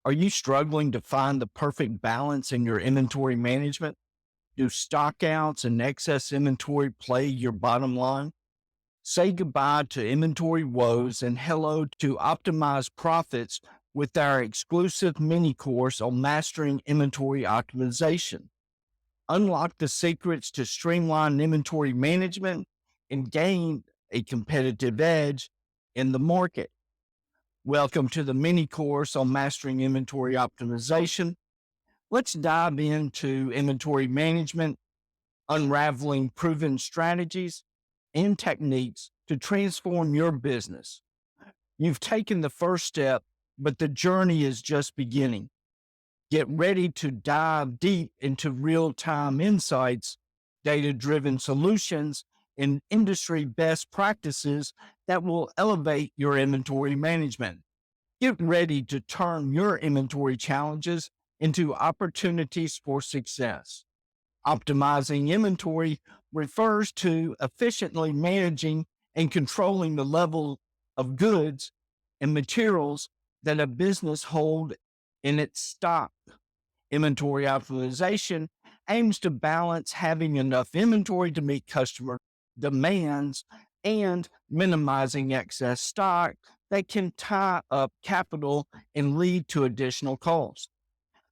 Are you struggling to find the perfect balance in your inventory management? Do stockouts and excess inventory plague your bottom line? Say goodbye to inventory woes and hello to optimized profits with our exclusive mini course on mastering inventory optimization. Unlock the secrets to streamline inventory management and gain a competitive edge in the market. Welcome to the mini course on mastering inventory optimization. Let's dive into inventory management, unraveling proven strategies and techniques to transform your business. You've taken the first step, but the journey is just beginning. Get ready to dive deep into real-time insights, data-driven solutions, and industry best practices that will elevate your inventory management. Get ready to turn your inventory challenges into opportunities for success. Optimizing inventory refers to efficiently managing and controlling the level of goods and materials that a business holds in its stock. Inventory optimization aims to balance having enough inventory to meet customer demands and minimizing excess stock that can tie up capital and lead to additional costs.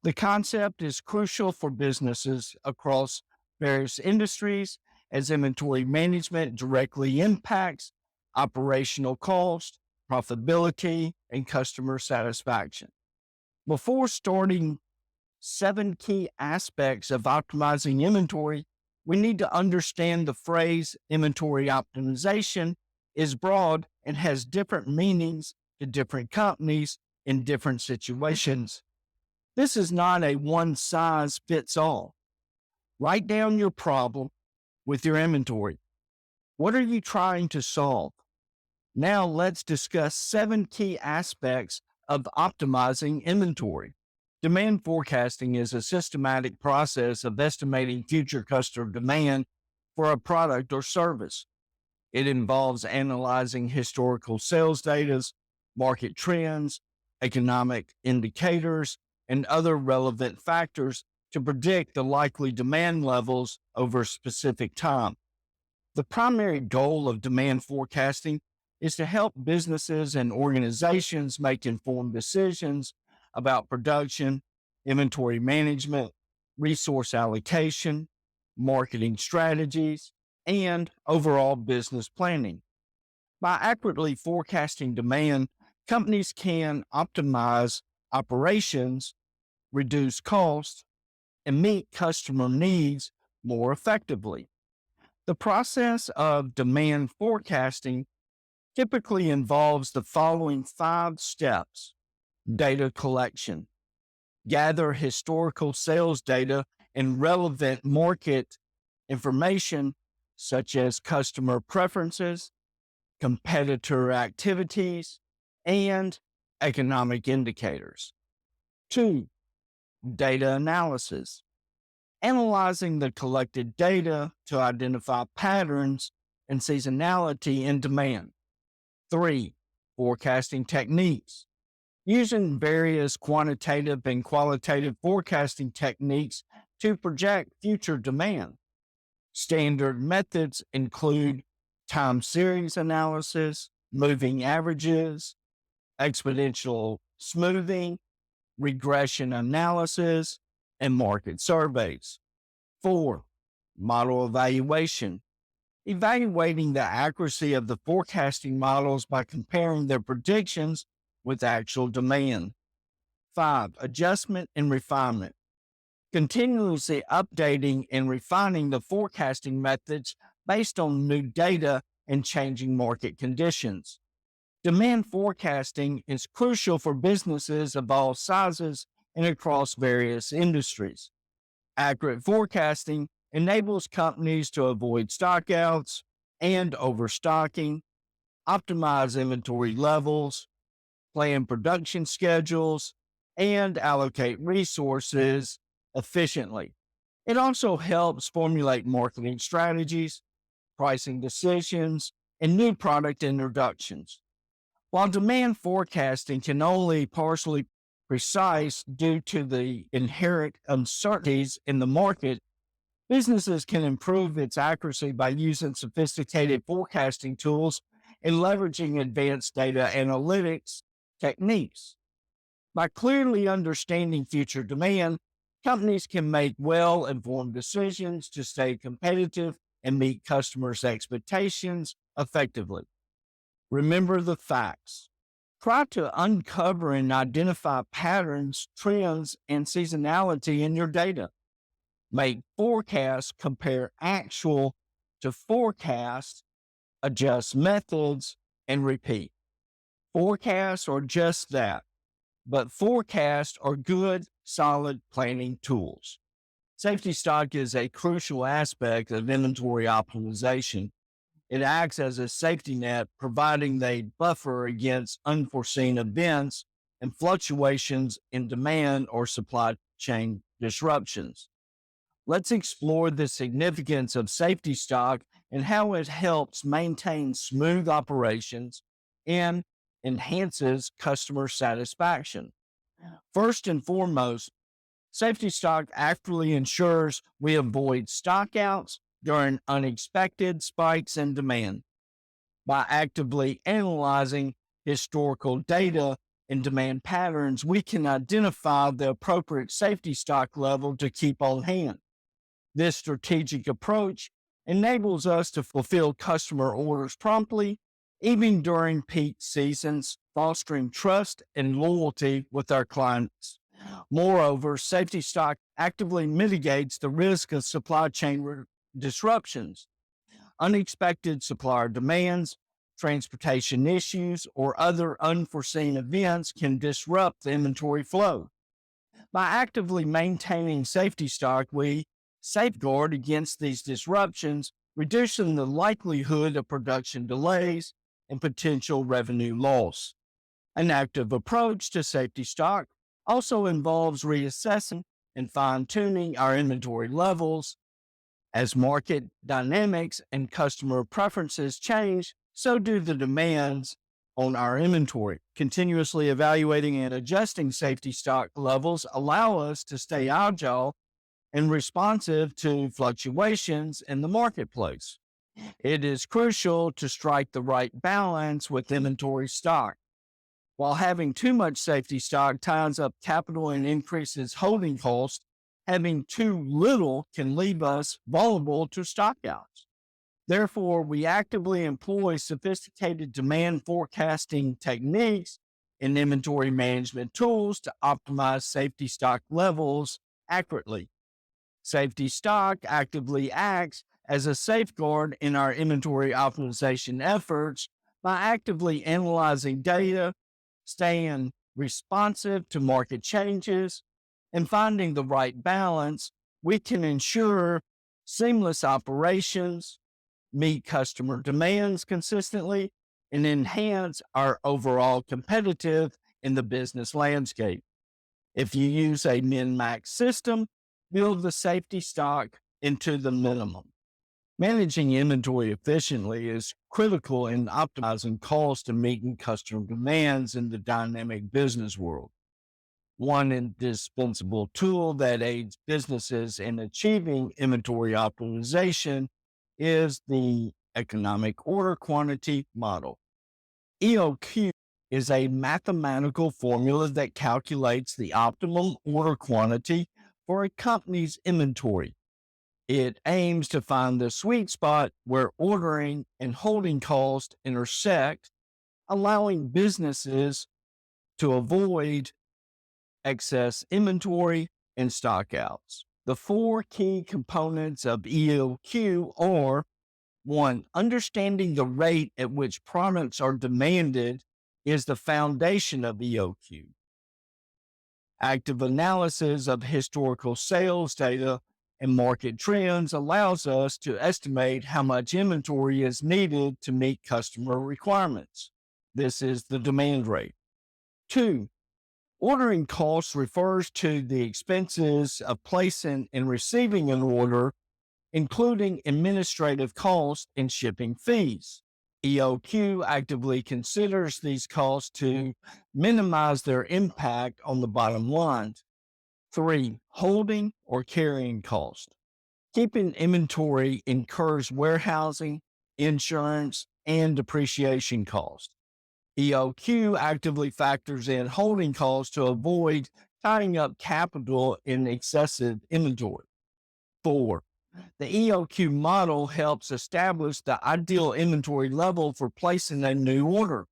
The concept is crucial for businesses across various industries as inventory management directly impacts operational cost, profitability, and customer satisfaction. Before starting 7 key aspects of optimizing inventory, we need to understand the phrase inventory optimization is broad and has different meanings to different companies in different situations. This is not a one size fits all. Write down your problem with your inventory. What are you trying to solve? Now let's discuss 7 key aspects of optimizing inventory. Demand forecasting is a systematic process of estimating future customer demand for a product or service. It involves analyzing historical sales data, market trends, economic indicators, and other relevant factors to predict the likely demand levels over a specific time. The primary goal of demand forecasting is to help businesses and organizations make informed decisions about production, inventory management, resource allocation, marketing strategies, and overall business planning. By accurately forecasting demand, companies can optimize operations, reduce costs, and meet customer needs more effectively. The process of demand forecasting typically involves the following 5 steps. Data collection. Gather historical sales data and relevant market information such as customer preferences, competitor activities, and economic indicators. 2. Data analysis. Analyzing the collected data to identify patterns and seasonality in demand. 3. Forecasting techniques. Using various quantitative and qualitative forecasting techniques to project future demand. Standard methods include time series analysis, moving averages, exponential smoothing, regression analysis, and market surveys. 4. Model evaluation. Evaluating the accuracy of the forecasting models by comparing their predictions with actual demand. 5. Adjustment and refinement. Continuously updating and refining the forecasting methods based on new data and changing market conditions. Demand forecasting is crucial for businesses of all sizes and across various industries. Accurate forecasting enables companies to avoid stockouts and overstocking, optimize inventory levels, plan production schedules, and allocate resources efficiently. It also helps formulate marketing strategies, pricing decisions, and new product introductions. While demand forecasting can only partially precise due to the inherent uncertainties in the market, businesses can improve its accuracy by using sophisticated forecasting tools and leveraging advanced data analytics techniques. By clearly understanding future demand, companies can make well-informed decisions to stay competitive and meet customers' expectations effectively. Remember the facts. Try to uncover and identify patterns, trends, and seasonality in your data. Make forecasts, compare actual to forecast, adjust methods, and repeat. Forecasts are just that, but forecasts are good, solid planning tools. Safety stock is a crucial aspect of inventory optimization. It acts as a safety net, providing a buffer against unforeseen events and fluctuations in demand or supply chain disruptions. Let's explore the significance of safety stock and how it helps maintain smooth operations and enhances customer satisfaction. First and foremost, safety stock actively ensures we avoid stockouts during unexpected spikes in demand. By actively analyzing historical data and demand patterns, we can identify the appropriate safety stock level to keep on hand. This strategic approach enables us to fulfill customer orders promptly, even during peak seasons, fostering trust and loyalty with our clients. Moreover, safety stock actively mitigates the risk of supply chain disruptions. Unexpected supplier demands, transportation issues, or other unforeseen events can disrupt the inventory flow. By actively maintaining safety stock, we safeguard against these disruptions, reducing the likelihood of production delays and potential revenue loss. An active approach to safety stock also involves reassessing and fine-tuning our inventory levels. As market dynamics and customer preferences change, so do the demands on our inventory. Continuously evaluating and adjusting safety stock levels allow us to stay agile and responsive to fluctuations in the marketplace. It is crucial to strike the right balance with inventory stock. While having too much safety stock ties up capital and increases holding costs, having too little can leave us vulnerable to stockouts. Therefore, we actively employ sophisticated demand forecasting techniques and inventory management tools to optimize safety stock levels accurately. Safety stock actively acts as a safeguard in our inventory optimization efforts by actively analyzing data, staying responsive to market changes, and finding the right balance. We can ensure seamless operations, meet customer demands consistently, and enhance our overall competitive in the business landscape. If you use a min-max system, build the safety stock into the minimum. Managing inventory efficiently is critical in optimizing cost and meeting customer demands in the dynamic business world. One indispensable tool that aids businesses in achieving inventory optimization is the economic order quantity model. EOQ is a mathematical formula that calculates the optimum order quantity for a company's inventory. It aims to find the sweet spot where ordering and holding costs intersect, allowing businesses to avoid excess inventory and stockouts. The four key components of EOQ are: 1. Understanding the rate at which products are demanded is the foundation of EOQ. Active analysis of historical sales data and market trends allows us to estimate how much inventory is needed to meet customer requirements. This is the demand rate. 2. Ordering costs refers to the expenses of placing and receiving an order, including administrative costs and shipping fees. EOQ actively considers these costs to minimize their impact on the bottom line. 3. Holding or carrying cost. Keeping inventory incurs warehousing, insurance, and depreciation costs. EOQ actively factors in holding costs to avoid tying up capital in excessive inventory. 4. The EOQ model helps establish the ideal inventory level for placing a new order.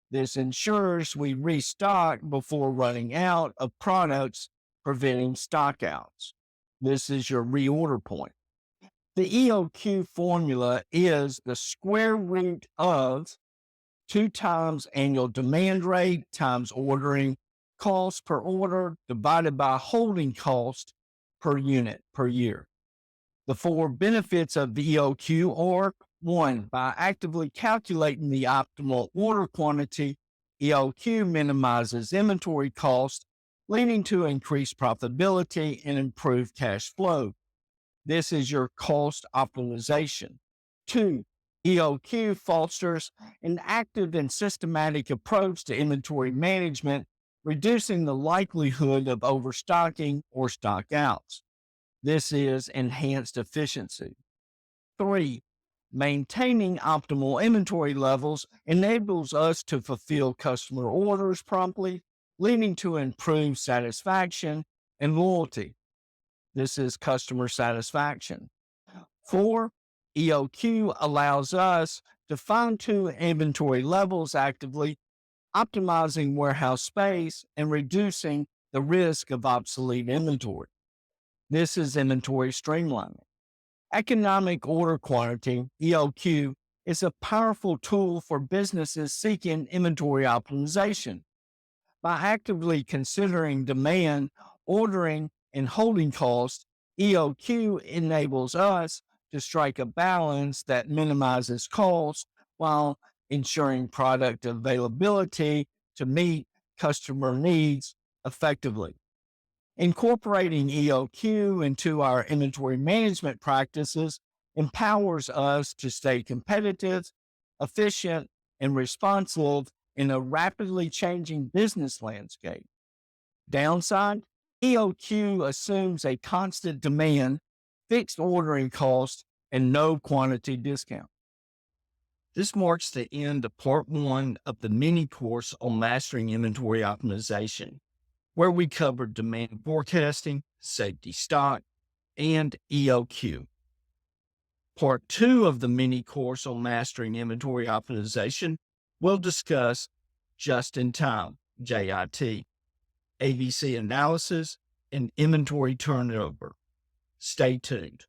This ensures we restock before running out of products, preventing stockouts. This is your reorder point. The EOQ formula is the square root of 2 times annual demand rate times ordering cost per order divided by holding cost per unit per year. The 4 benefits of the EOQ are: 1. By actively calculating the optimal order quantity, EOQ minimizes inventory cost, leading to increased profitability and improved cash flow. This is your cost optimization. 2. EOQ fosters an active and systematic approach to inventory management, reducing the likelihood of overstocking or stockouts. This is enhanced efficiency. 3. Maintaining optimal inventory levels enables us to fulfill customer orders promptly, leading to improved satisfaction and loyalty. This is customer satisfaction. 4. EOQ allows us to fine-tune inventory levels actively, optimizing warehouse space and reducing the risk of obsolete inventory. This is inventory streamlining. Economic order quantity, EOQ, is a powerful tool for businesses seeking inventory optimization. By actively considering demand, ordering, and holding costs, EOQ enables us to strike a balance that minimizes costs while ensuring product availability to meet customer needs effectively. Incorporating EOQ into our inventory management practices empowers us to stay competitive, efficient, and responsive in a rapidly changing business landscape. Downside: EOQ assumes a constant demand, fixed ordering cost, and no quantity discount. This marks the end of part 1 of the mini course on mastering inventory optimization, where we covered demand forecasting, safety stock, and EOQ. Part 2 of the mini course on mastering inventory optimization will discuss just-in-time, JIT, ABC analysis, and inventory turnover. Stay tuned.